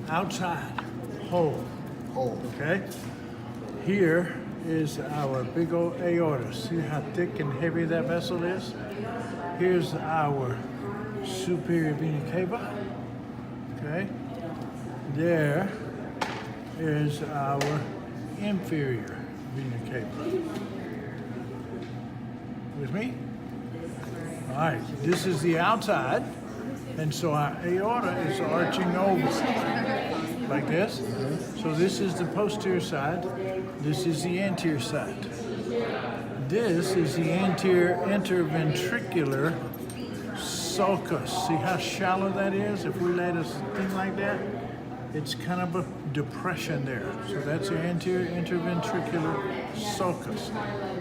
outside, whole. Whole. Okay? Here is our big old aorta. See how thick and heavy that vessel is? Here's our superior vena cava. Okay? There is our inferior vena cava. With me? All right, this is the outside, and so our aorta is arching over like this. So this is the posterior side, this is the anterior side. This is the anterior interventricular sulcus. See how shallow that is? If we let a thing like that, it's kind of a depression there. So that's the anterior interventricular sulcus.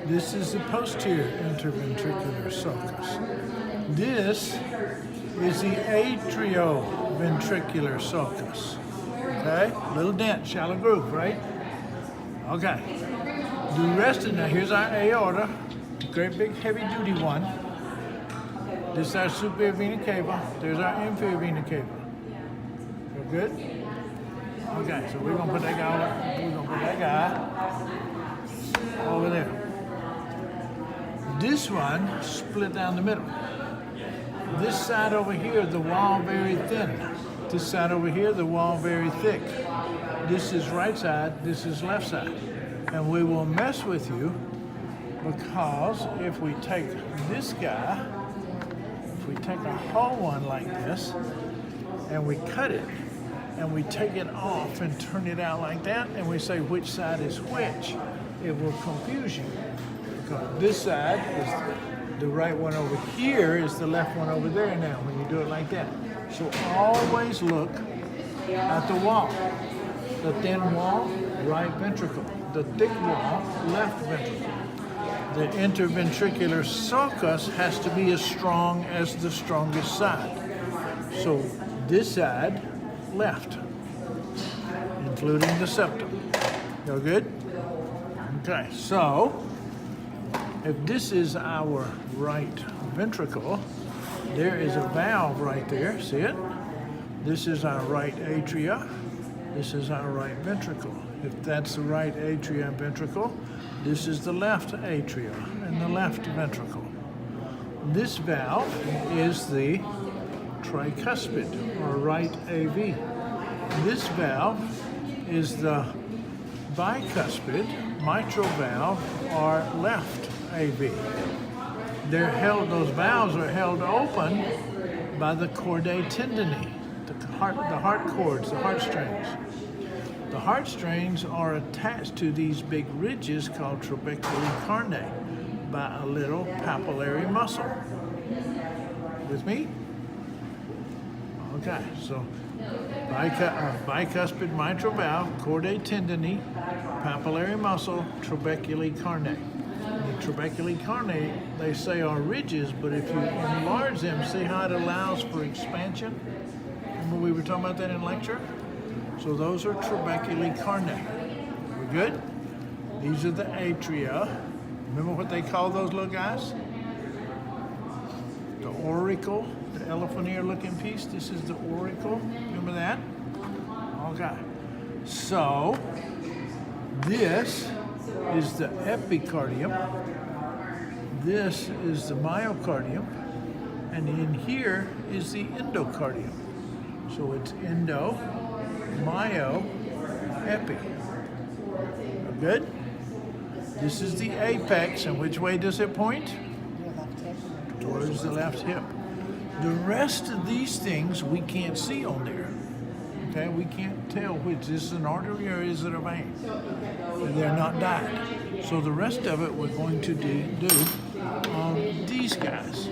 This is the posterior interventricular sulcus. This is the atrioventricular sulcus. Okay? Little dent, shallow groove, right? Okay. The rest of now, here's our aorta, great big heavy duty one. This is our superior vena cava. There's our inferior vena cava. So good? Okay, so we're gonna put that guy over there. This one split down the middle. This side over here, the wall very thin. This side over here, the wall very thick. This is right side, this is left side. And we will mess with you because if we take this guy, if we take a whole one like this and we cut it and we take it off and turn it out like that and we say which side is which, it will confuse you. Because this side is the right one over here is the left one over there now when you do it like that. So always look at the wall. The thin wall, right ventricle. The thick wall, left ventricle. The interventricular sulcus has to be as strong as the strongest side. So this side, left, including the septum. You good? Okay, so if this is our right ventricle, there is a valve right there, see it? This is our right atria, this is our right ventricle. If that's the right atria and ventricle, this is the left atria and the left ventricle. This valve is the tricuspid or right AV. This valve is the bicuspid mitral valve or left AV. They're held; those valves are held open by the chordae tendineae, the heart cords, the heartstrings. The heartstrings are attached to these big ridges called trabeculae carnae by a little papillary muscle. With me? Okay, so bicuspid mitral valve, chordae tendineae, papillary muscle, trabeculae carnae. The trabeculae carnae, they say are ridges, but if you enlarge them, see how it allows for expansion? Remember we were talking about that in lecture? So those are trabeculae carnae. We're good? These are the atria. Remember what they call those little guys? The auricle, the elephant ear looking piece. This is the auricle. Remember that? Okay. So this is the epicardium. This is the myocardium. And in here is the endocardium. So it's endo, myo, epi. Good? This is the apex, and which way does it point? Towards the left hip. The rest of these things we can't see on there. Okay, we can't tell which is this an artery or is it a vein. They're not dyed. So the rest of it we're going to do on these guys.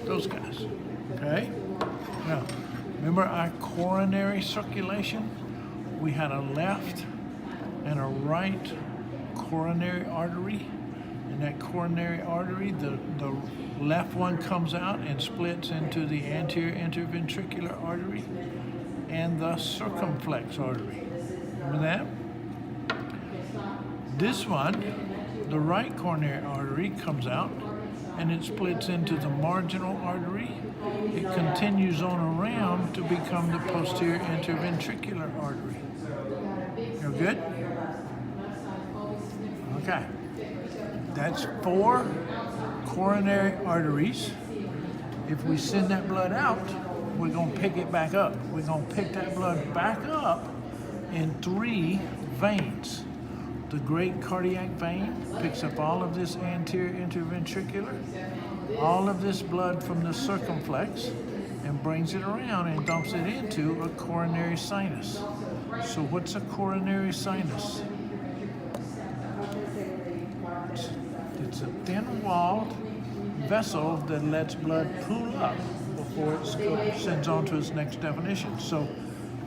Those guys. Okay? Now, remember our coronary circulation? We had a left and a right coronary artery. And that coronary artery, the left one comes out and splits into the anterior interventricular artery and the circumflex artery. Remember that? This one, the right coronary artery comes out and it splits into the marginal artery it continues on around to become the posterior interventricular artery. You're good? Okay. That's 4 coronary arteries. If we send that blood out, we're going to pick it back up. We're going to pick that blood back up in 3 veins. The great cardiac vein picks up all of this anterior interventricular, all of this blood from the circumflex, and brings it around and dumps it into a coronary sinus. So what's a coronary sinus? It's a thin-walled vessel that lets blood pool up before it sends on to its next definition. So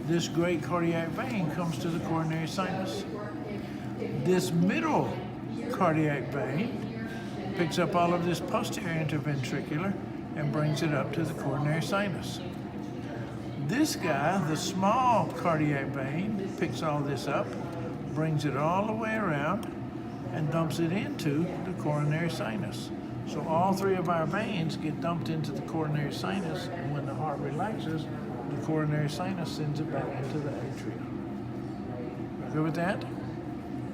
this great cardiac vein comes to the coronary sinus. This middle cardiac vein picks up all of this posterior interventricular and brings it up to the coronary sinus. This guy, the small cardiac vein, picks all this up, brings it all the way around, and dumps it into the coronary sinus. So all 3 of our veins get dumped into the coronary sinus, and when the heart relaxes, the coronary sinus sends it back into the atrium. You good with that?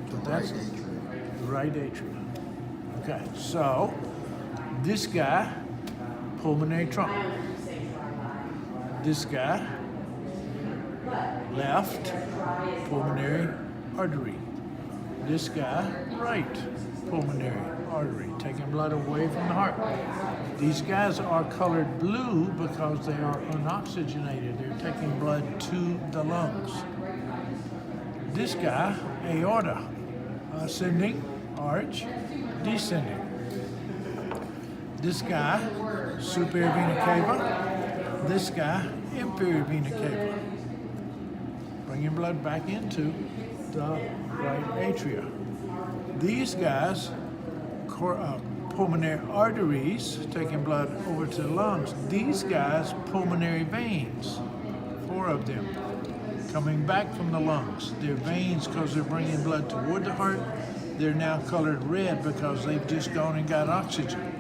So that's the right atrium. Okay, so this guy, pulmonary trunk. This guy, left pulmonary artery. This guy, right pulmonary artery, taking blood away from the heart. These guys are colored blue because they are unoxygenated. They're taking blood to the lungs. This guy, aorta, ascending, arch, descending. This guy, superior vena cava. This guy, inferior vena cava. Bringing blood back into the right atria. These guys, pulmonary arteries, taking blood over to the lungs. These guys, pulmonary veins, 4 of them, coming back from the lungs. They're veins because they're bringing blood toward the heart. They're now colored red because they've just gone and got oxygen.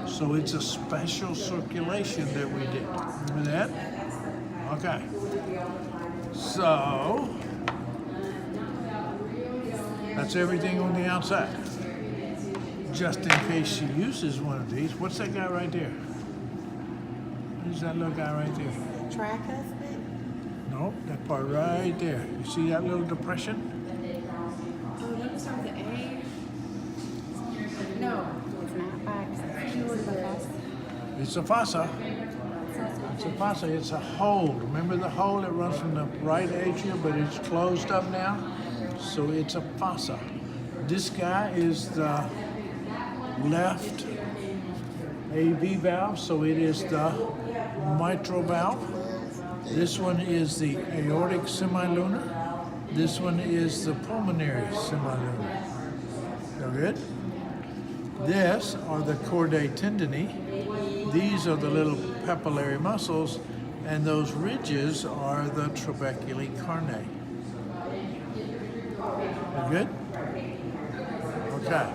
So it's a special circulation that we did. Remember that? Okay. So that's everything on the outside. Just in case she uses one of these. What's that guy right there? Who's that little guy right there? Tricuspid? No, that part right there. You see that little depression? Oh, that was on the A. No, it's not back. It's a fossa. It's a fossa. It's a hole. Remember the hole that runs from the right atrium, but it's closed up now? So it's a fossa. This guy is the left AV valve, so it is the mitral valve. This one is the aortic semilunar. This one is the pulmonary semilunar. You good? This are the chordae tendineae. These are the little papillary muscles, and those ridges are the trabeculae carnae. You good? Okay.